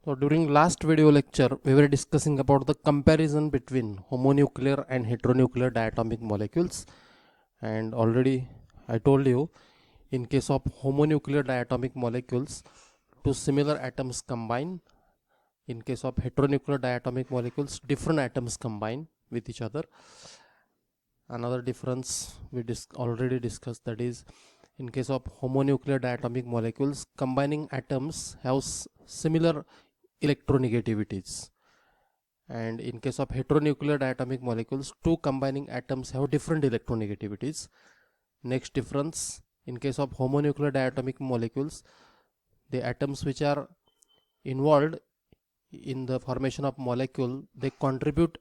So during last video lecture, we were discussing about the comparison between homonuclear and heteronuclear diatomic molecules. And already I told you, in case of homonuclear diatomic molecules, two similar atoms combine. In case of heteronuclear diatomic molecules, different atoms combine with each other. Another difference we already discussed, that is, in case of homonuclear diatomic molecules, combining atoms have similar electronegativities, and in case of heteronuclear diatomic molecules, two combining atoms have different electronegativities. Next difference, in case of homonuclear diatomic molecules, the atoms which are involved in the formation of molecule, they contribute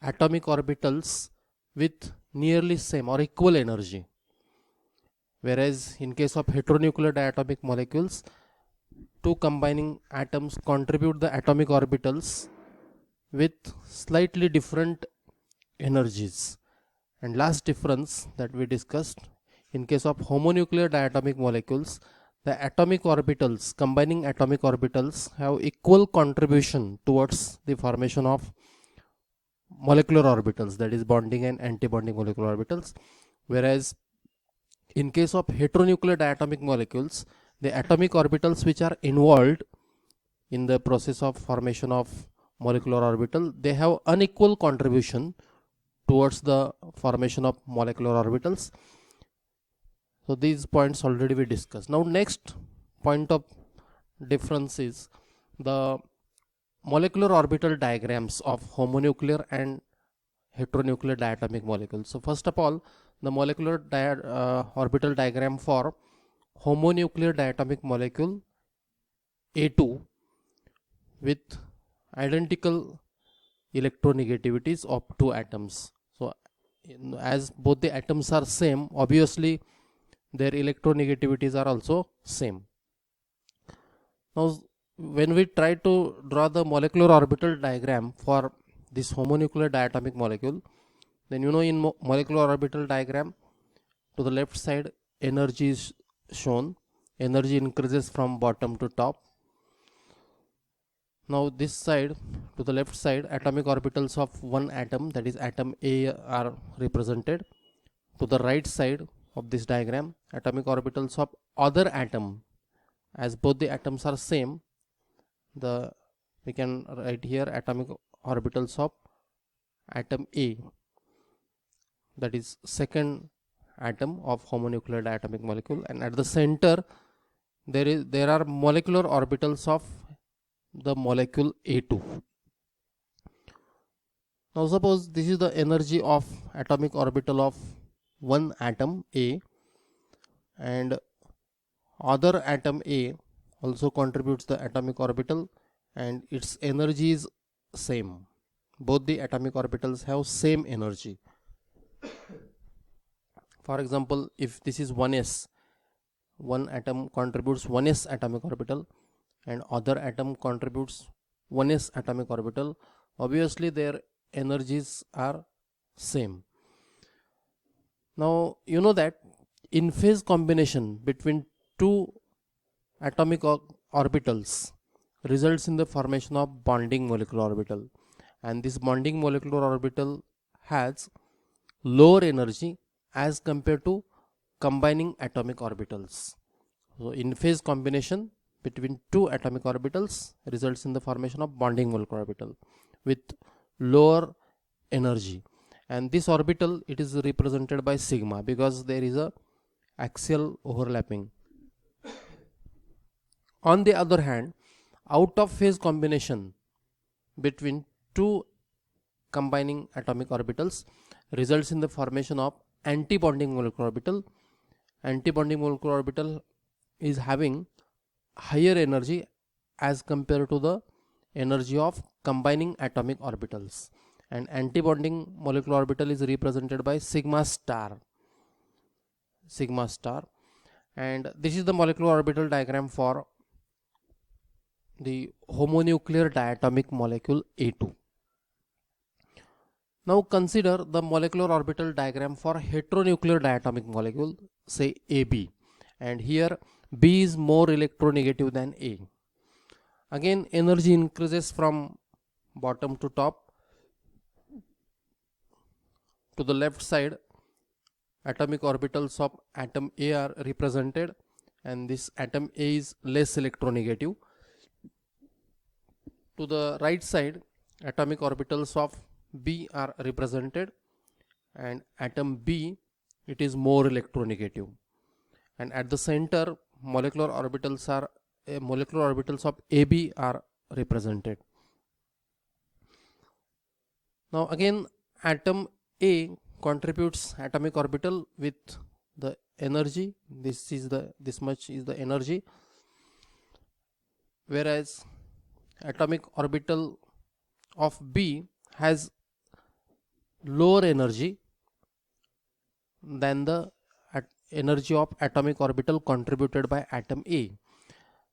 atomic orbitals with nearly same or equal energy, whereas in case of heteronuclear diatomic molecules, two combining atoms contribute the atomic orbitals with slightly different energies. And last difference that we discussed, in case of homonuclear diatomic molecules, the atomic orbitals, combining atomic orbitals, have equal contribution towards the formation of molecular orbitals, that is bonding and anti-bonding molecular orbitals, whereas in case of heteronuclear diatomic molecules, the atomic orbitals which are involved in the process of formation of molecular orbital, they have unequal contribution towards the formation of molecular orbitals. So these points already we discussed. Now next point of difference is the molecular orbital diagrams of homonuclear and heteronuclear diatomic molecules. So first of all, the molecular orbital diagram for homonuclear diatomic molecule A2 with identical electronegativities of two atoms. So as both the atoms are same, obviously their electronegativities are also same. Now when we try to draw the molecular orbital diagram for this homonuclear diatomic molecule, then in molecular orbital diagram, to the left side energy is shown. Energy increases from bottom to top. Now this side, to the left side, atomic orbitals of one atom, that is atom A, are represented. To the right side of this diagram, atomic orbitals of other atom. As both the atoms are same, we can write here atomic orbitals of atom A, that is second atom of homonuclear diatomic molecule, and at the center there are molecular orbitals of the molecule A2. Now suppose this is the energy of atomic orbital of one atom A, and other atom A also contributes the atomic orbital, and its energy is same. Both the atomic orbitals have same energy. For example, if this is 1s, one atom contributes 1s atomic orbital and other atom contributes 1s atomic orbital, obviously their energies are same. Now you know that in phase combination between two atomic orbitals results in the formation of bonding molecular orbital, and this bonding molecular orbital has lower energy as compared to combining atomic orbitals. So in phase combination between two atomic orbitals results in the formation of bonding molecular orbital with lower energy, and this orbital, it is represented by sigma because there is a axial overlapping. On the other hand, out of phase combination between two combining atomic orbitals results in the formation of anti-bonding molecular orbital. Anti-bonding molecular orbital is having higher energy as compared to the energy of combining atomic orbitals, and anti-bonding molecular orbital is represented by sigma star, and this is the molecular orbital diagram for the homonuclear diatomic molecule A2. Now consider the molecular orbital diagram for heteronuclear diatomic molecule, say AB, and here B is more electronegative than A. Again, energy increases from bottom to top. To the left side, atomic orbitals of atom A are represented, and this atom A is less electronegative. To the right side, atomic orbitals of B are represented, and atom B, it is more electronegative. And at the center, molecular orbitals of AB are represented. Now again, atom A contributes atomic orbital with the energy. This much is the energy, whereas atomic orbital of B has lower energy than the energy of atomic orbital contributed by atom A.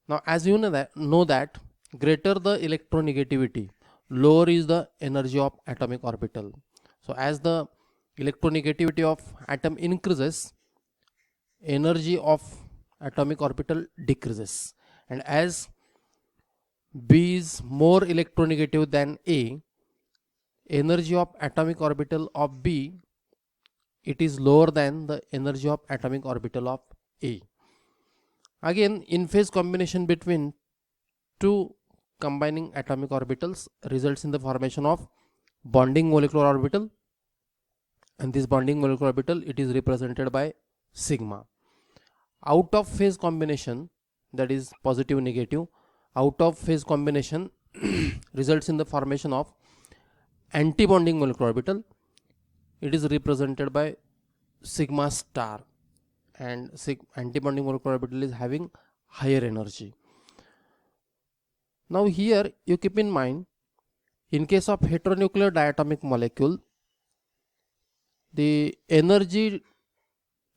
Now as you know that greater the electronegativity, lower is the energy of atomic orbital. So as the electronegativity of atom increases, energy of atomic orbital decreases, and as B is more electronegative than A, energy of atomic orbital of B, it is lower than the energy of atomic orbital of A. Again, in phase combination between two combining atomic orbitals results in the formation of bonding molecular orbital, and this bonding molecular orbital, it is represented by sigma. Out of phase combination, that is positive negative, out of phase combination results in the formation of anti-bonding molecular orbital. It is represented by sigma star, and anti-bonding molecular orbital is having higher energy. Now here you keep in mind, in case of heteronuclear diatomic molecule, the energy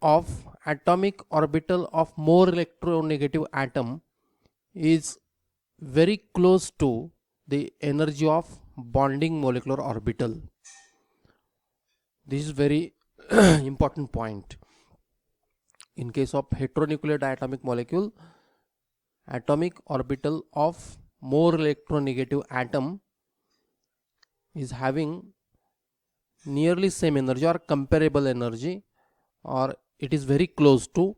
of atomic orbital of more electronegative atom is very close to the energy of bonding molecular orbital. This is very important point. In case of heteronuclear diatomic molecule, atomic orbital of more electronegative atom is having nearly same energy or comparable energy, or it is very close to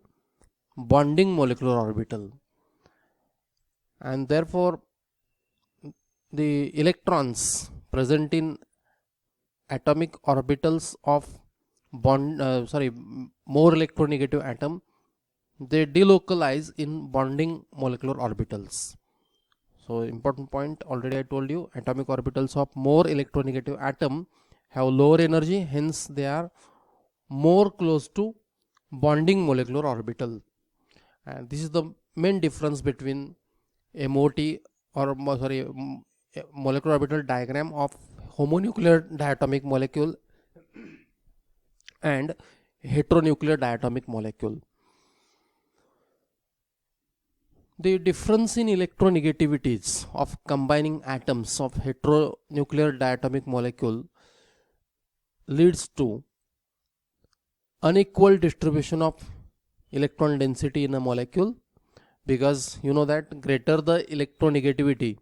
bonding molecular orbital, and therefore the electrons present in atomic orbitals of more electronegative atom, they delocalize in bonding molecular orbitals. So important point, already I told you, atomic orbitals of more electronegative atom have lower energy, hence they are more close to bonding molecular orbital. And this is the main difference between MOT or molecular orbital diagram of homonuclear diatomic molecule and heteronuclear diatomic molecule. The difference in electronegativities of combining atoms of heteronuclear diatomic molecule leads to unequal distribution of electron density in a molecule, because you know that greater the electronegativity,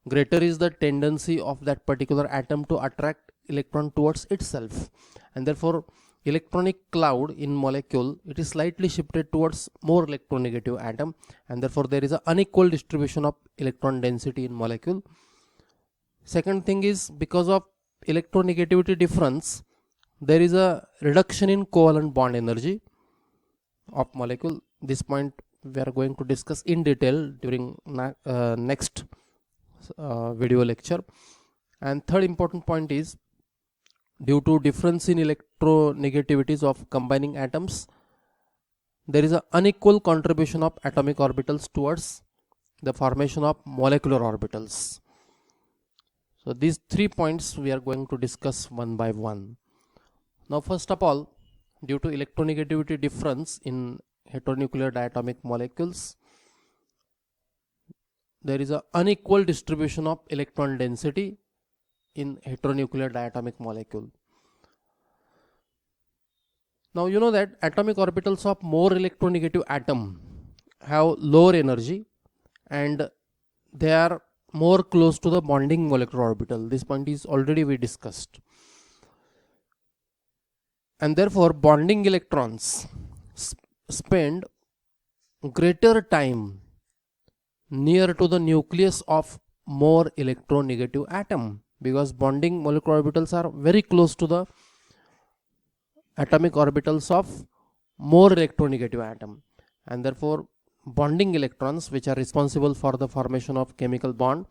greater is the tendency of that particular atom to attract electron towards itself, and therefore electronic cloud in molecule, it is slightly shifted towards more electronegative atom, and therefore there is an unequal distribution of electron density in molecule. Second thing is, because of electronegativity difference, there is a reduction in covalent bond energy of molecule. This point we are going to discuss in detail during next video lecture. And third important point is, due to difference in electronegativities of combining atoms, there is an unequal contribution of atomic orbitals towards the formation of molecular orbitals. So these 3 points we are going to discuss one by one. Now first of all, due to electronegativity difference in heteronuclear diatomic molecules, there is an unequal distribution of electron density in heteronuclear diatomic molecule. Now you know that atomic orbitals of more electronegative atom have lower energy, and they are more close to the bonding molecular orbital. This point is already we discussed. And therefore bonding electrons spend greater time near to the nucleus of more electronegative atom, because bonding molecular orbitals are very close to the atomic orbitals of more electronegative atom, and therefore bonding electrons, which are responsible for the formation of chemical bond,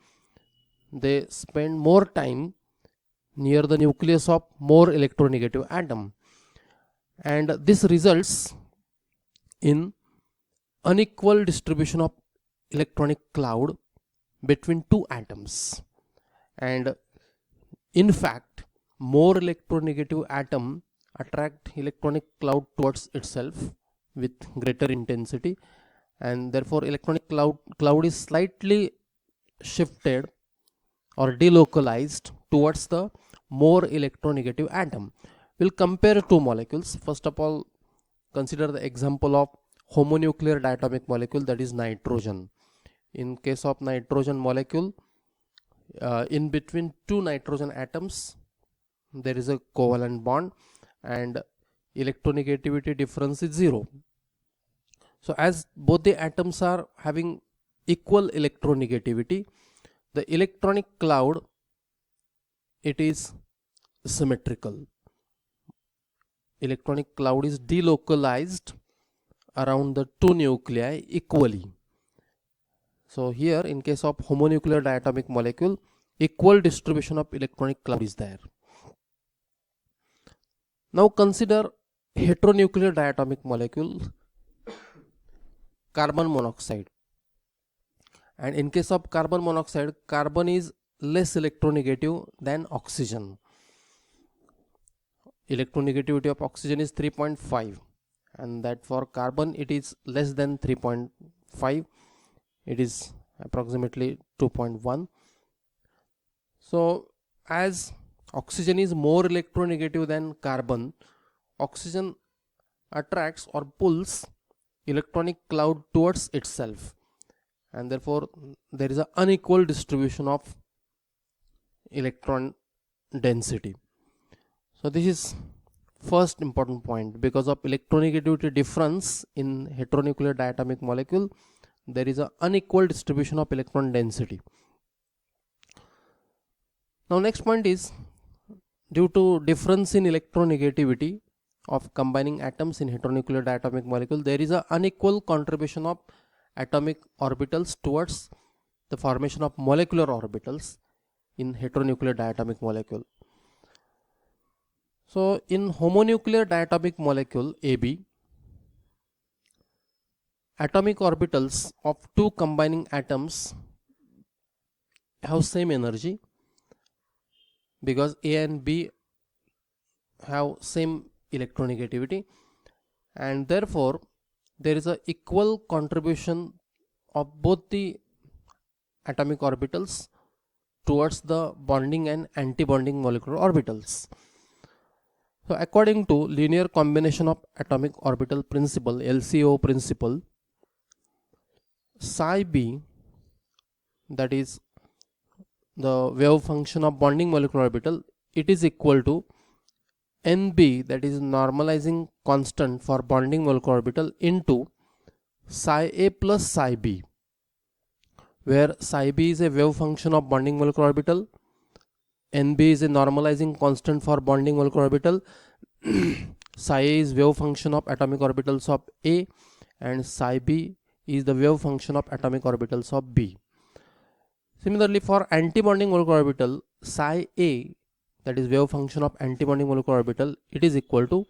they spend more time near the nucleus of more electronegative atom, and this results in unequal distribution of electronic cloud between two atoms. And in fact, more electronegative atom attract electronic cloud towards itself with greater intensity, and therefore electronic cloud is slightly shifted or delocalized towards the more electronegative atom. We'll compare two molecules. First of all, consider the example of homonuclear diatomic molecule, that is nitrogen. In case of nitrogen molecule, in between two nitrogen atoms there is a covalent bond and electronegativity difference is 0. So as both the atoms are having equal electronegativity, the electronic cloud, it is symmetrical. Electronic cloud is delocalized around the two nuclei equally. So here in case of homonuclear diatomic molecule, equal distribution of electronic cloud is there. Now consider heteronuclear diatomic molecule, carbon monoxide. And in case of carbon monoxide, carbon is less electronegative than oxygen. Electronegativity of oxygen is 3.5, and that for carbon it is less than 3.5. It is approximately 2.1. So as oxygen is more electronegative than carbon, oxygen attracts or pulls electronic cloud towards itself, and therefore there is an unequal distribution of electron density. So this is first important point. Because of electronegativity difference in heteronuclear diatomic molecule, there is an unequal distribution of electron density. Now next point is, due to difference in electronegativity of combining atoms in heteronuclear diatomic molecule, there is an unequal contribution of atomic orbitals towards the formation of molecular orbitals in heteronuclear diatomic molecule. So in homonuclear diatomic molecule AB, atomic orbitals of two combining atoms have same energy, because A and B have same electronegativity, and therefore there is a equal contribution of both the atomic orbitals towards the bonding and anti-bonding molecular orbitals. So according to linear combination of atomic orbital principle, LCO principle, psi b, that is the wave function of bonding molecular orbital, it is equal to NB, that is normalizing constant for bonding molecular orbital, into psi a plus psi b, where psi b is a wave function of bonding molecular orbital, NB is a normalizing constant for bonding molecular orbital, psi a is wave function of atomic orbitals of A, and psi b is the wave function of atomic orbitals of B. Similarly, for antibonding molecular orbital, psi a, that is wave function of antibonding molecular orbital, it is equal to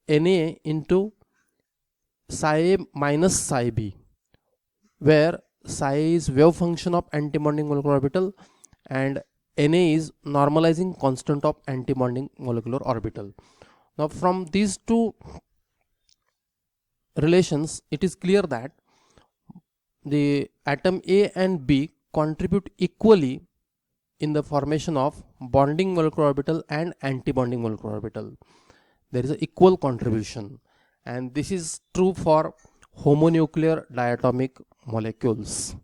Na into psi a minus psi b, where psi a is wave function of antibonding molecular orbital and Na is normalizing constant of antibonding molecular orbital. Now from these two relations, it is clear that the atom A and B contribute equally in the formation of bonding molecular orbital and anti-bonding molecular orbital. There is an equal contribution, and this is true for homonuclear diatomic molecules.